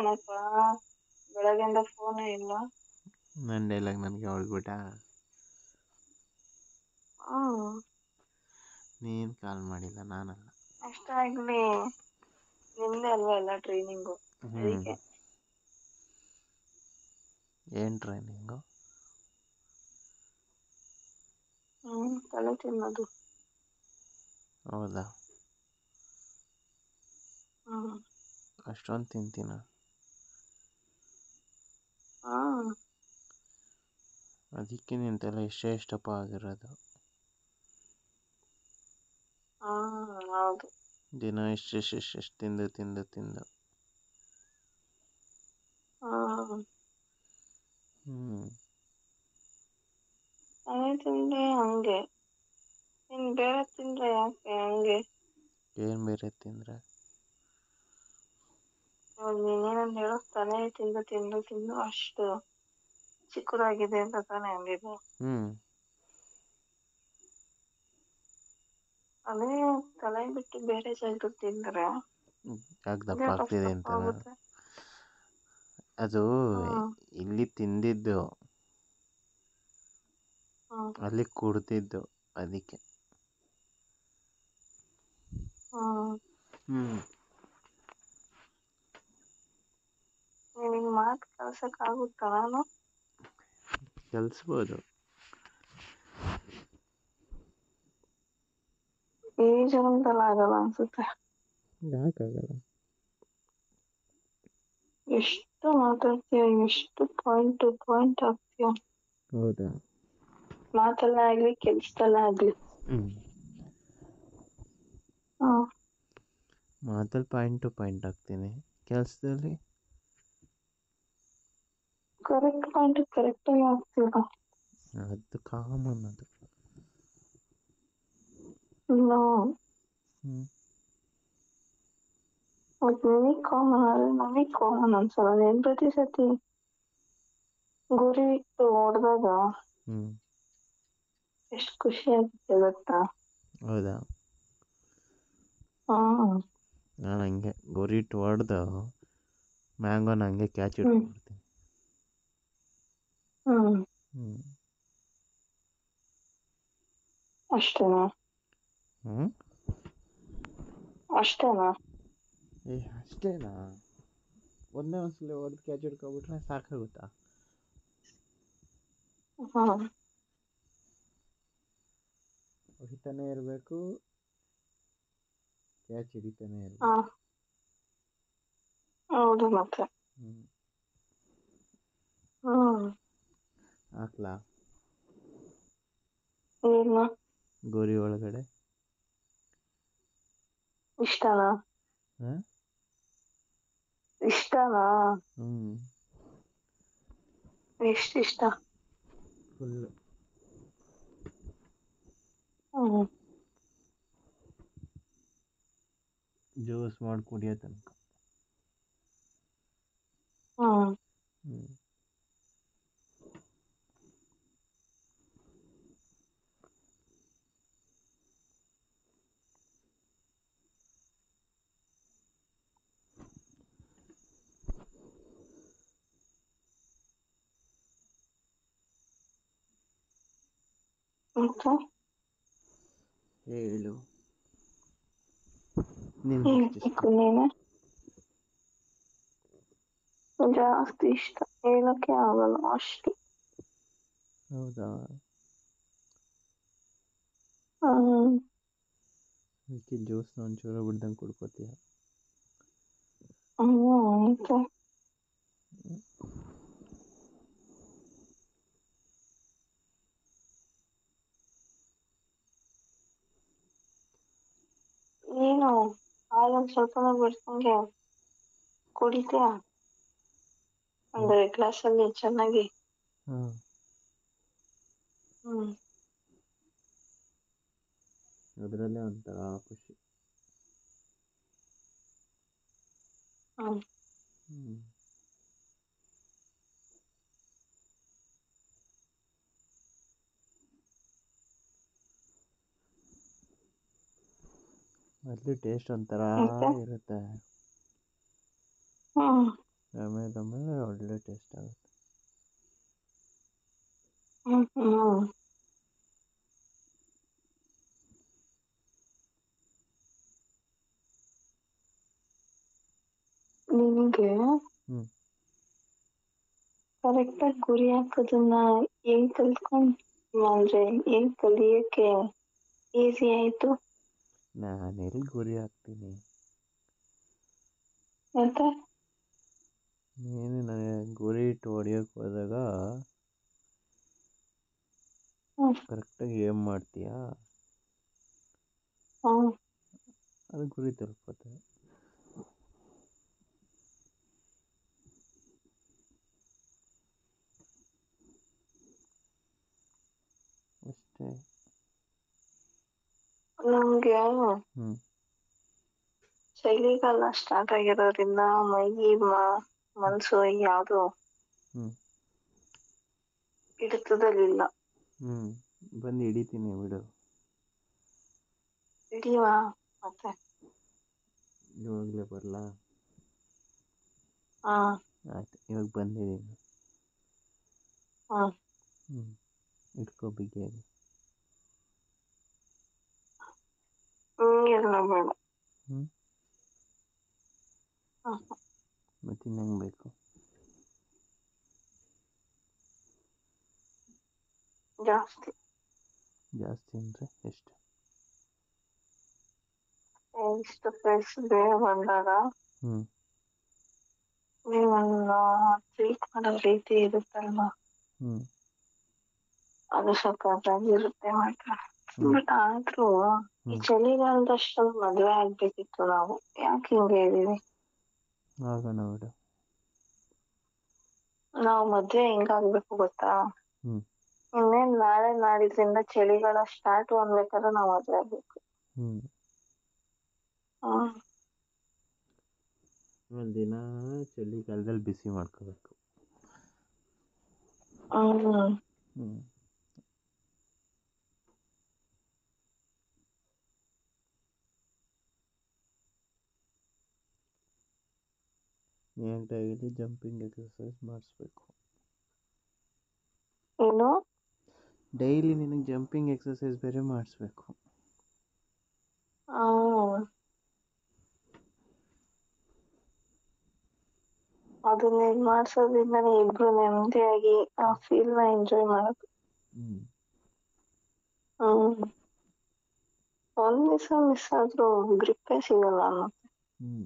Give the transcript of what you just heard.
ಏನಪ್ಪ ಬೆಳಗ್ಗೆಯಿಂದ ಫೋನೇ ಇಲ್ಲ. ನನ್ನ ಡೈಲಾಗ್ ನನಗೆ ಹೊಳ್ಬಿಟ್ಟ. ನೀನು ಕಾಲ್ ಮಾಡಿಲ್ಲ, ನಾನಲ್ಲ. ಅಷ್ಟಾಗ್ಲಿ ನಿಮ್ದೇ ಅಲ್ವಾ ಎಲ್ಲ ಟ್ರೈನಿಂಗು, ಅದಕ್ಕೆ. ಏನು ಟ್ರೈನಿಂಗು? ತಲೆ ತಿನ್ನೋದು. ಹೌದಾ? ಅಷ್ಟೊಂದು ತಿಂತೀನ? ಅದಕ್ಕೆ ನಿನ್ನ ತಲೆ ಎಷ್ಟಪ್ಪ ಆಗಿರೋದು. ಹೌದು. ದಿನ ಎಷ್ಟು ತಿಂದು ತಿಂದು ತಿಂದು. ತಲೆ ತಿಂದ್ರೆ ಹಂಗೆ, ಇನ್ನು ಬೇರೆ ತಿಂದ್ರೆ ಯಾಕೆ ಹಂಗೆ? ಏನು ಬೇರೆ ತಿಂದರೆ? ಇವಾಗ ನೀನೇನಂದು ಹೇಳೋ, ತಲೆ ತಿಂದು ತಿಂದು ತಿಂದು ಅಷ್ಟು ಚಿಕ್ಕದಾಗಿದೆ ಅಂತ ತಾನೇ ಅಂದಿದ್ದು. ಅದೇ ತಲೆ ಬಿಟ್ಟು ಬೇರೆ ಜಾಗದಲ್ಲಿ ತಿಂದ್ರೆ ಯಾಕೆ ದಪ್ಪ ಆಗ್ತಿದೆ ಅಂತ? ಅದು ಇಲ್ಲಿ ತಿಂದಿದ್ದು, ಅಲ್ಲಿ ಕುಡ್ದಿದ್ದು, ಅದಕ್ಕೆ. ನಿನಗೆ ಮಾತು ಕಳ್ಸಕ್ಕಾಗುತ್ತಾ ನಾನು? ಕಲಿಸ್ಬೋದು. ಈ ಜನ್ಮದಲ್ಲಿ ಆಗಲ್ಲ ಅನ್ಸುತ್ತೆ. ಯಾಕಾಗಲ್ಲ? ಎಷ್ಟು ಮಾತಾಡ್ತೀಯ, ಎಷ್ಟು ಪಾಯಿಂಟ್ ಟು ಪಾಯಿಂಟ್ ಆಗ್ತೀಯ. ಹೌದಾ? ಮಾತಲ್ಲ ಆಗ್ಲಿ, ಕೆಲ್ಸದಲ್ಲ ಆಗ್ಲಿ. ಮಾತಲ್ಲಿ ಪಾಯಿಂಟ್ ಟು ಪಾಯಿಂಟ್ ಆಗ್ತೀನಿ, ಕೆಲಸದಲ್ಲಿ ಕರೆಕ್ಟ್ ಪಾಯಿಂಟ್ ಕರೆಕ್ಟಾಗಿ ಆಗ್ತೀರ. ಅದು ಕಾಮನ್. ಅದು ನಿನಗೆ ಕಾಮನ್ ಆದ್ರೆ ನನಗೆ ಕಾಮನ್ ಅನ್ಸಲ್ಲ. ನೀನ್ ಪ್ರತಿ ಸತಿ ಗುರಿ ಇಟ್ಟು ಹೊಡೆದಾಗ ಎಷ್ಟು ಖುಷಿ ಆಗುತ್ತೆ ಗೊತ್ತಾ? ಹೌದಾ? ನಾನು ಹಂಗೆ ಗುರಿ ಇಟ್ಟು ಹೊಡೆದು ಮ್ಯಾಂಗೋನ ಹಂಗೆ ಕ್ಯಾಚ್ ಇಟ್ಕೊಂಡ್ಬಿಡ್ತೀನಿ. ಅಷ್ಟೇನಾ? ಅಷ್ಟೇನಾ? ಅಷ್ಟೇನಾ? ಒಂದೇ ಒಂದ್ಸಲ ಹೊಡೆದು ಕ್ಯಾಚ್ ಹಿಡ್ಕೊಬಿಟ್ರೆ ಸಾಕಾಗುತ್ತಾ? ಹೊಡಿತಾನೆ ಇರಬೇಕು, ಕ್ಯಾಚ್ ಹಿಡಿತಾನೆ ಇರಬೇಕು. ಹೌದು ಮತ್ತೆ. ಹಾಕ್ಲಾ ಏನು ಗೋರಿ ಒಳಗಡೆ? ಇಷ್ಟನಾ? ಇಷ್ಟನಾ? ಎಷ್ಟು ಇಷ್ಟ? ಫುಲ್. ಜ್ಯೂಸ್ ಮಾಡಿ ಕುಡಿಯೋ ತನಕ. ಹೇಳು. ನೀನೆ ಜಾಸ್ತಿ ಇಷ್ಟ, ಹೇಳಕ್ಕೆ ಆಗಲ್ಲ ಅಷ್ಟು. ಹೌದಾ? ಅದಕ್ಕೆ ಜ್ಯೂಸ್ನ ಒಂಚೂರು ಬಿಡ್ದಂಗೆ ಕುಡ್ಕೋತೀಯ? ನೀನು ಹಾಲೊಂದು ಸ್ವಲ್ಪ ಬಿಡ್ಸಂಗೆ ಕುಡಿತೀಯ ಅಂದ್ರೆ ಗ್ಲಾಸಲ್ಲಿ ಚೆನ್ನಾಗಿ. ಅದರಲ್ಲೇ ಒಂಥರ ಖುಷಿ. ಮೊದಲು ಟೇಸ್ಟ್ ಒಂಥರ ಇರುತ್ತೆ. ಆಮೇಲೆ ಒಳ್ಳೆ ಟೇಸ್ಟ್ ಆಗುತ್ತೆ. ಹ್ಮ್ ಹ್ಮ್ ನಿನಗೆ ಹ್ಞೂ ಕರೆಕ್ಟಾಗಿ ಗುರಿ ಹಾಕೋದನ್ನ ಹೆಂಗ್ ಕಲ್ತ್ಕೊಂಡ್ ಅಂದ್ರೆ ಹೆಂಗ್ ಕಲಿಯಕ್ಕೆ ಈಸಿ ಆಯ್ತು? ನಾನು ಎಲ್ಲಿ ಗುರಿ ಹಾಕ್ತೀನಿ? ಮತ್ತೆ ನೀನು ನನಗೆ ಗುರಿ ಇಟ್ಟು ಹೊಡಿಯೋಕೆ ಹೋದಾಗ ಕರೆಕ್ಟಾಗಿ ಏಮ್ ಮಾಡ್ತೀಯಾ, ಹ್ಮ್ ಅದು ಗುರಿ ತಲುಪುತ್ತೆ. ಅಷ್ಟೇ. ನಮ್ಗೆ ಹ್ಞೂ ಚಳಿಗಾಲ ಸ್ಟಾರ್ಟ್ ಆಗಿರೋದ್ರಿಂದ ಮೈ ಮನ್ಸು ಯಾವ್ದು ಹ್ಞೂ ಹಿಡಿತದಲ್ಲಿಲ್ಲ. ಹ್ಞೂ ಬಂದು ಹಿಡಿತೀನಿ ಬಿಡು. ಹಿಡಿಯುವ ಮತ್ತೆ? ಇವಾಗಲೇ ಬರಲಾ? ಹಾ ಆಯ್ತು, ಇವಾಗ ಬಂದಿದ್ದೀನಿ. ಹಾ ಹ್ಞೂ ಇಟ್ಕೋ ಬಿಗಿಯಾಗಿ. ಹಿಂಗೆಲ್ಲ ಬೇಡ. ಹ್ಞೂ ಹಾ ಮತ್ತೆ ಹೆಂಗೆ ಬೇಕು? ಜಾಸ್ತಿ ಜಾಸ್ತಿ ಅಂದರೆ ಎಷ್ಟು? ಇಷ್ಟು ಫ್ರೆಂಡ್ಸ್ ಬೇಗ ಬಂದಾಗ ಹ್ಞೂ ನೀವೊಂದು ಟ್ರೀಟ್ ಮಾಡೋ ರೀತಿ ಇರುತ್ತಲ್ವಾ, ಹ್ಞೂ ಅದು ಸಖತ್ತಾಗಿರುತ್ತೆ ಮಾತ್ರ. ಹ್ಞೂ ಬಟ್ ಆದ್ರೂ ಈ ಹ್ಞೂ ಚಳಿಗಾಲದಷ್ಟೊಂದು ಮದ್ವೆ ಆಗ್ಬೇಕಿತ್ತು ನಾವು. ಯಾಕೆ ಹಿಂಗೆ ಇದೀವಿ? ಆಗೋಣ ಬಿಡು. ನಾವು ಮದ್ವೆ ಹೆಂಗಾಗ್ಬೇಕು ಗೊತ್ತಾ? ಹ್ಞೂ ಇನ್ನೇನ್ ನಾಳೆ ನಾಡಿದ್ರಿಂದ ಚಳಿಗಾಲ ಸ್ಟಾರ್ಟ್ ಅನ್ಬೇಕಾದ್ರೆ ನಾವು ಮದ್ವೆ ಆಗ್ಬೇಕು. ಹ್ಞೂ ಹ್ಮ್ ಒಂದು ದಿನ ಚಳಿಗಾಲದಲ್ಲಿ ಬಿಸಿ ಮಾಡ್ಕೋಬೇಕು. ಹ್ಮ್ ಹ್ಞೂ ನೀನು ಡೈಲಿ ಜಂಪಿಂಗ್ ಎಕ್ಸಸೈಸ್ ಮಾಡಿಸ್ಬೇಕು. ಏನು? ಡೈಲಿ ನಿನಗೆ ಜಂಪಿಂಗ್ ಎಕ್ಸಸೈಸ್ ಬೇರೆ ಮಾಡಿಸ್ಬೇಕು. ಹ್ಮ್ ಅದನ್ನ ಮಾಡ್ಸೋದ್ರಿಂದನೇ ಇಬ್ರು ನೆಮ್ಮದಿಯಾಗಿ ಆ ಫೀಲ್ ನ ಎಂಜಾಯ್ ಮಾಡೋದು. ಹ್ಞೂ ಹ್ಮ್ ಒಂದ್ ದಿವಸ ಮಿಸ್ ಆದ್ರೂ ಗ್ರಿಪ್ಪೇ ಸಿಗಲ್ಲ ಅನ್ನೋ. ಹ್ಞೂ